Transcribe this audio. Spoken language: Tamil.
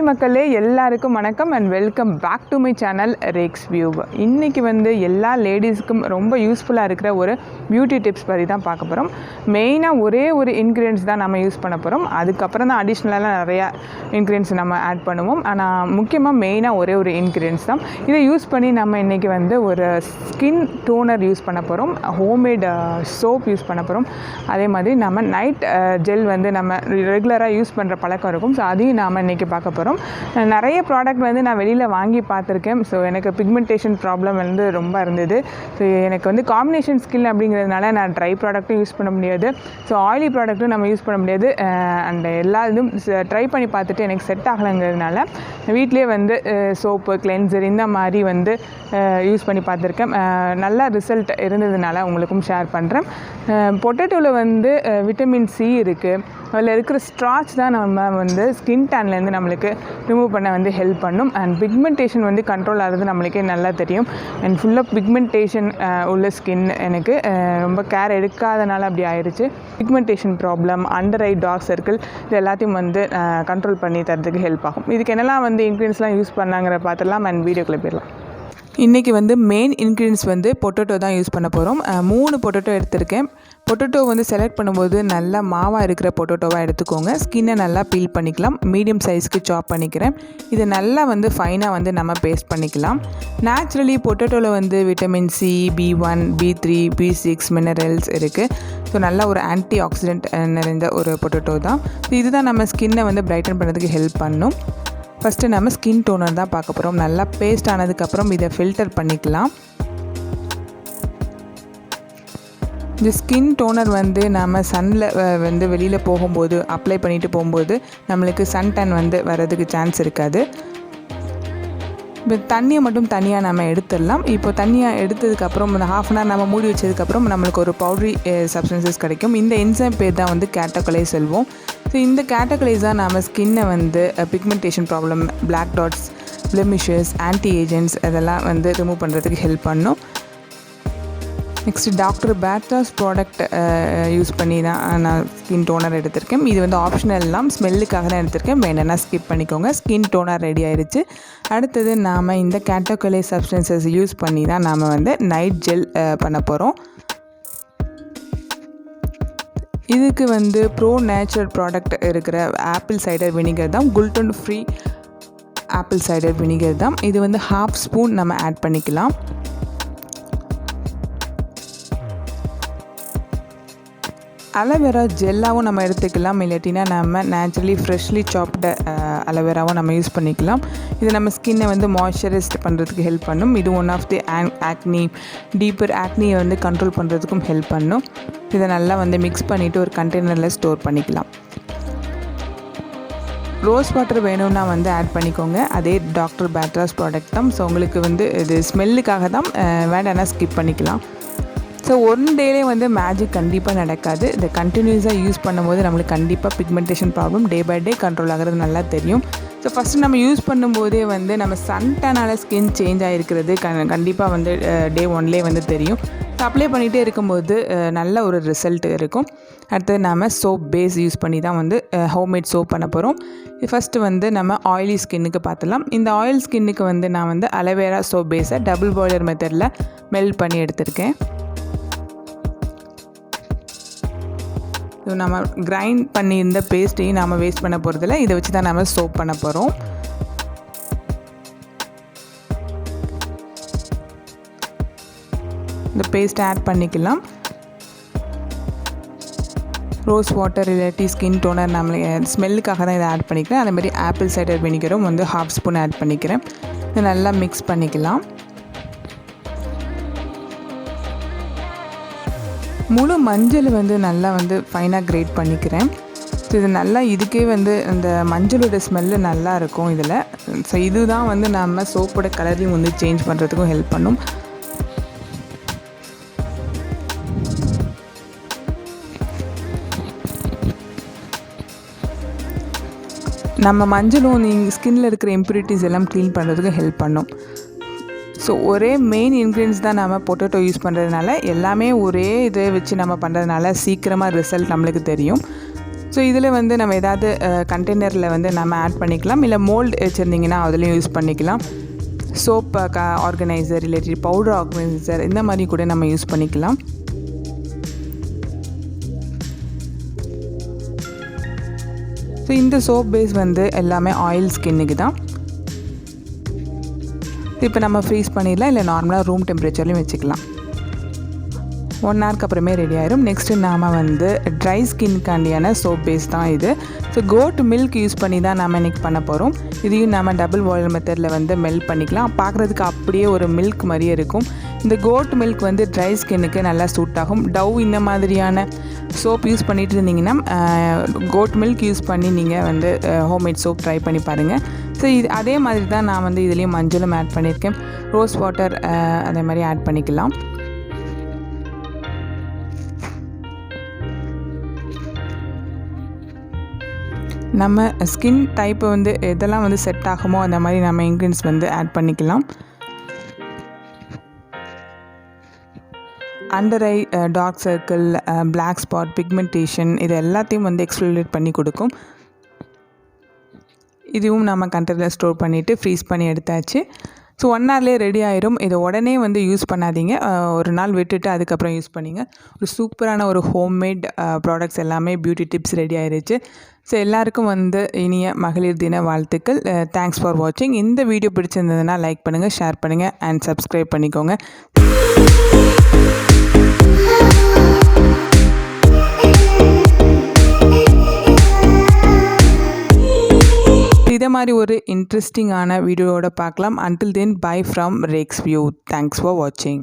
மக்களே எல்லாருக்கும் வணக்கம் and welcome back to my channel ரெக்ஸ் வியூ. இன்றைக்கி எல்லா லேடிஸ்க்கும் ரொம்ப யூஸ்ஃபுல்லாக இருக்கிற ஒரு பியூட்டி டிப்ஸ் பற்றி தான் பார்க்க போகிறோம். மெயினாக ஒரே ஒரு இன்க்ரீடியன்ஸ் தான் நம்ம யூஸ் பண்ண போகிறோம். அதுக்கப்புறம் தான் அடிஷ்னலாக நிறையா இன்க்ரீடியன்ஸ் நம்ம ஆட் பண்ணுவோம். ஆனால் முக்கியமாக மெயினாக ஒரே ஒரு இன்க்ரீடியன்ஸ் தான். இதை யூஸ் பண்ணி நம்ம இன்றைக்கி ஒரு ஸ்கின் டோனர் யூஸ் பண்ண போகிறோம். ஹோம்மேட் சோப் யூஸ் பண்ண போகிறோம். அதே மாதிரி நம்ம நைட் ஜெல் நம்ம ரெகுலராக யூஸ் பண்ணுற பழக்கம் இருக்கும். ஸோ அதையும் நாம் இன்றைக்கி பார்க்க போகிறோம். நிறைய ப்ராடக்ட் நான் வெளியில் வாங்கி பார்த்துருக்கேன். ஸோ எனக்கு பிக்மெண்டேஷன் ப்ராப்ளம் ரொம்ப இருந்தது. ஸோ எனக்கு காம்பினேஷன் ஸ்கின் அப்படிங்கிறதுனால நான் ட்ரை ப்ராடக்ட்டும் யூஸ் பண்ண முடியாது. ஸோ ஆயிலி ப்ராடக்ட்டும் நம்ம யூஸ் பண்ண முடியாது. அண்ட் எல்லா இதுவும் ட்ரை பண்ணி பார்த்துட்டு எனக்கு செட் ஆகலைங்கிறதுனால வீட்டிலே சோப்பு கிளென்சர் இந்த மாதிரி யூஸ் பண்ணி பார்த்துருக்கேன். நல்ல ரிசல்ட் இருந்ததுனால உங்களுக்கும் ஷேர் பண்ணுறேன். பொட்டேட்டோவில் விட்டமின் சி இருக்குது. அதில் இருக்கிற ஸ்ட்ராச் தான் நம்ம ஸ்கின் டேன்லேருந்து நம்மளுக்கு ரிமூவ் பண்ண ஹெல்ப் பண்ணும். அண்ட் பிக்மெண்டேஷன் கண்ட்ரோல் ஆகிறது நம்மளுக்கே நல்லா தெரியும். அண்ட் ஃபுல்லாக பிக்மெண்டேஷன் உள்ள ஸ்கின் எனக்கு ரொம்ப கேர் எடுக்காதனால அப்படி ஆயிடுச்சு. Pigmentation problem, under eye, dark circle இது எல்லாத்தையும் கண்ட்ரோல் பண்ணி தரதுக்கு ஹெல்ப் ஆகும். இதுக்கு என்னெல்லாம் இன்க்ரீடியன்ஸ்லாம் யூஸ் பண்ணாங்கிற பார்த்துடலாம். அண்ட் வீடியோக்குள்ளே போயிடலாம். இன்றைக்கி மெயின் இன்க்ரீடியன்ஸ் பொட்டேட்டோ தான் யூஸ் பண்ண போகிறோம். 3 பொட்டேட்டோ எடுத்திருக்கேன். பொட்டேட்டோ செலக்ட் பண்ணும்போது நல்லா மாவாக இருக்கிற பொட்டேட்டோவாக எடுத்துக்கோங்க. ஸ்கின்னை நல்லா பீல் பண்ணிக்கலாம். மீடியம் சைஸ்க்கு சாப் பண்ணிக்கிறேன். இது நல்லா ஃபைனாக நம்ம பேஸ்ட் பண்ணிக்கலாம். நேச்சுரலி பொட்டேட்டோவில் vitamin C, B1, B3, B6 minerals இருக்குது. ஸோ நல்ல ஒரு ஆன்டி ஆக்சிடென்ட் நிறைந்த ஒரு பொட்டேட்டோ தான். இதுதான் நம்ம ஸ்கின்னை பிரைட்டன் பண்ணுறதுக்கு ஹெல்ப் பண்ணும். ஃபஸ்ட்டு நம்ம ஸ்கின் டோனர் தான் பார்க்க போகிறோம். நல்லா பேஸ்ட் ஆனதுக்கப்புறம் இதை ஃபில்டர் பண்ணிக்கலாம். இந்த ஸ்கின் டோனர் நம்ம சன்னில் வெளியில் போகும்போது அப்ளை பண்ணிட்டு போகும்போது நம்மளுக்கு சன் டேன் வர்றதுக்கு சான்ஸ் இருக்காது. இப்போ தண்ணியை மட்டும் தனியாக நம்ம எடுத்துடலாம். இப்போ தண்ணியாக எடுத்ததுக்கப்புறம் ½ அன் ஹவர் நம்ம மூடி வச்சதுக்கப்புறம் நம்மளுக்கு ஒரு பவுட்ரி சப்ஸ்டன்சஸ் கிடைக்கும். இந்த என்சைம் பேர் தான் கேட்டகலைஸ் சொல்வோம். ஸோ இந்த கேட்டகலைஸ் தான் நம்ம ஸ்கின்னை pigmentation problem, black dots, blemishes, anti agents அதெல்லாம் ரிமூவ் பண்ணுறதுக்கு ஹெல்ப் பண்ணும். நெக்ஸ்ட்டு டாக்டர் பேட்ராஸ் ப்ராடக்ட் யூஸ் பண்ணி தான் நான் ஸ்கின் டோனர் எடுத்திருக்கேன். இது ஆப்ஷனல்லாம், ஸ்மெல்லுக்காக தான் எடுத்திருக்கேன். வேணும்னா ஸ்கிப் பண்ணிக்கோங்க. ஸ்கின் டோனர் ரெடி ஆயிடுச்சு. அடுத்தது நாம் இந்த கேட்டகலை சப்ஸ்டன்சஸ் யூஸ் பண்ணி தான் நாம் நைட் ஜெல் பண்ண போகிறோம். இதுக்கு ப்ரோ நேச்சுரல் ப்ராடக்ட் இருக்கிற ஆப்பிள் சைடர் வினிகர் தான், gluten free apple cider vinegar தான். இது ½ ஸ்பூன் நம்ம ஆட் பண்ணிக்கலாம். அலோவேரா ஜெல்லாகவும் நம்ம எடுத்துக்கலாம். இல்லாட்டினா நம்ம நேச்சுரலி ஃப்ரெஷ்லி சாப்டு அலோவேராவும் நம்ம யூஸ் பண்ணிக்கலாம். இது நம்ம ஸ்கின்னை மாய்ஸ்சரைஸ்ட் பண்ணுறதுக்கு ஹெல்ப் பண்ணும். இது one of the acne, deeper ஆக்னியை கண்ட்ரோல் பண்ணுறதுக்கும் ஹெல்ப் பண்ணும். இதை நல்லா மிக்ஸ் பண்ணிவிட்டு ஒரு கண்டெய்னரில் ஸ்டோர் பண்ணிக்கலாம். ரோஸ் வாட்டர் வேணும்னா ஆட் பண்ணிக்கோங்க. அதே டாக்டர் பேட்ராஸ் ப்ராடக்ட் தான். ஸோ உங்களுக்கு இது ஸ்மெல்லுக்காக தான், வேண்டாம்னா ஸ்கிப் பண்ணிக்கலாம். ஸோ ஒன் டேலே மேஜிக் கண்டிப்பாக நடக்காது. இதை கண்டினியூஸாக யூஸ் பண்ணும்போது நம்மளுக்கு கண்டிப்பாக pigmentation problem day by day control ஆகிறது நல்லா தெரியும். ஸோ ஃபஸ்ட்டு நம்ம யூஸ் பண்ணும்போதே நம்ம சன் டேனால் ஸ்கின் சேஞ்ச் ஆகிருக்கிறது கண்டிப்பாக டே 1லே தெரியும். ஸோ அப்ளை பண்ணிகிட்டே இருக்கும்போது நல்ல ஒரு ரிசல்ட் இருக்கும். அடுத்தது நம்ம சோப் பேஸ் யூஸ் பண்ணி தான் ஹோம்மேட் சோப் பண்ண போகிறோம். ஃபஸ்ட்டு நம்ம ஆயிலி ஸ்கின்னுக்கு பார்த்துலாம். இந்த ஆயில் ஸ்கின்னுக்கு நான் அலோவேரா சோப் பேஸை டபுள் பாய்லர் மெத்தடில் மெல்ட் பண்ணி எடுத்திருக்கேன். ஸோ நம்ம கிரைண்ட் பண்ணியிருந்த பேஸ்ட்டையும் நாம் வேஸ்ட் பண்ண போகிறதில்ல. இதை வச்சு தான் நம்ம சோப் பண்ண போகிறோம். இந்த பேஸ்ட்டை ஆட் பண்ணிக்கலாம். ரோஸ் வாட்டர் இல்லாட்டி ஸ்கின் டோனர் நம்மளே ஸ்மெல்லுக்காக தான் இதை ஆட் பண்ணிக்கிறேன். அதே மாதிரி ஆப்பிள் சைடர் வினிகரும் ½ ஸ்பூன் ஆட் பண்ணிக்கிறேன். இதை நல்லா மிக்ஸ் பண்ணிக்கலாம். முழு மஞ்சள் நல்லா ஃபைனாக கிரேட் பண்ணிக்கிறேன். ஸோ இது நல்லா இதுக்கே அந்த மஞ்சளோட ஸ்மெல்லு நல்லா இருக்கும் இதில். ஸோ இதுதான் நம்ம சோப்போட கலரையும் சேஞ்ச் பண்ணுறதுக்கும் ஹெல்ப் பண்ணும். நம்ம மஞ்சளும் நீங்கள் ஸ்கின்னில் இருக்கிற இம்ப்யூரிட்டிஸ் எல்லாம் க்ளீன் பண்ணுறதுக்கு ஹெல்ப் பண்ணும். ஸோ ஒரே மெயின் இன்க்ரீடியன்ஸ் தான் நம்ம பொட்டேட்டோ யூஸ் பண்ணுறதுனால எல்லாமே ஒரே இதை வச்சு நம்ம பண்ணுறதுனால சீக்கிரமாக ரிசல்ட் நம்மளுக்கு தெரியும். ஸோ இதில் வந்து நம்ம ஏதாவது கண்டெய்னரில் வந்து நம்ம ஆட் பண்ணிக்கலாம், இல்லை மோல்டு வச்சுருந்திங்கன்னா அதுலேயும் யூஸ் பண்ணிக்கலாம். Soap organiser related powder organiser இந்த மாதிரி கூட நம்ம யூஸ் பண்ணிக்கலாம். ஸோ இந்த சோப் பேஸ் வந்து எல்லாமே ஆயில் ஸ்கின்னுக்கு தான். இப்போ நம்ம ஃப்ரீஸ் பண்ணிடலாம், இல்லை நார்மலாக ரூம் டெம்பரேச்சர்லையும் வச்சுக்கலாம். 1 ஹவருக்கு அப்புறமே ரெடி ஆயிரும். நெக்ஸ்ட்டு நாம் வந்து ட்ரை ஸ்கின்காண்டியான சோப் பேஸ் தான் இது. ஸோ கோட் மில்க் யூஸ் பண்ணி தான் நாம் இன்றைக்கி பண்ண போகிறோம். இதையும் நம்ம டபுள் பாயில் மெத்தடில் வந்து மெல்ட் பண்ணிக்கலாம். பார்க்குறதுக்கு அப்படியே ஒரு மில்க் மாதிரியே இருக்கும். இந்த கோட் மில்க் வந்து ட்ரை ஸ்கின்னுக்கு நல்லா சூட் ஆகும். டவ் இந்த மாதிரியான சோப் யூஸ் பண்ணிட்டு இருந்தீங்கன்னா கோட் மில்க் யூஸ் பண்ணி நீங்கள் வந்து ஹோம்மேட் சோப் ட்ரை பண்ணி பாருங்கள். ஸோ இது அதே மாதிரி தான் நான் வந்து இதுலேயும் மஞ்சளும் ஆட் பண்ணியிருக்கேன். ரோஸ் வாட்டர் அதே மாதிரி ஆட் பண்ணிக்கலாம். நம்ம ஸ்கின் டைப்பை வந்து எதெல்லாம் வந்து செட் ஆகுமோ அந்த மாதிரி நம்ம இன்க்ரீடியன்ஸ் வந்து ஆட் பண்ணிக்கலாம். Under eye dark circle, black spot, pigmentation இது எல்லாத்தையும் வந்து எக்ஸ்ஃபோலியேட் பண்ணி கொடுக்கும். இதுவும் நம்ம கண்டெய்னரில் ஸ்டோர் பண்ணிவிட்டு ஃப்ரீஸ் பண்ணி எடுத்தாச்சு. ஸோ 1 ஹவர்லேயே ரெடி ஆயிரும். இதை உடனே வந்து யூஸ் பண்ணாதீங்க, ஒரு நாள் விட்டுட்டு அதுக்கப்புறம் யூஸ் பண்ணிங்க. ஒரு சூப்பரான ஒரு ஹோம்மேட் ப்ராடக்ட்ஸ் எல்லாமே பியூட்டி டிப்ஸ் ரெடி ஆயிடுச்சு. ஸோ எல்லாருக்கும் வந்து இனிய மகளிர் தின வாழ்த்துக்கள். தேங்க்ஸ் ஃபார் வாட்சிங். இந்த வீடியோ பிடிச்சிருந்ததுன்னா லைக் பண்ணுங்கள், ஷேர் பண்ணுங்கள் அண்ட் சப்ஸ்கிரைப் பண்ணிக்கோங்க. இதே மாதிரி ஒரு இன்ட்ரெஸ்டிங்கான வீடியோவோட பார்க்கலாம். Until then, bye from Reks View. Thanks for watching.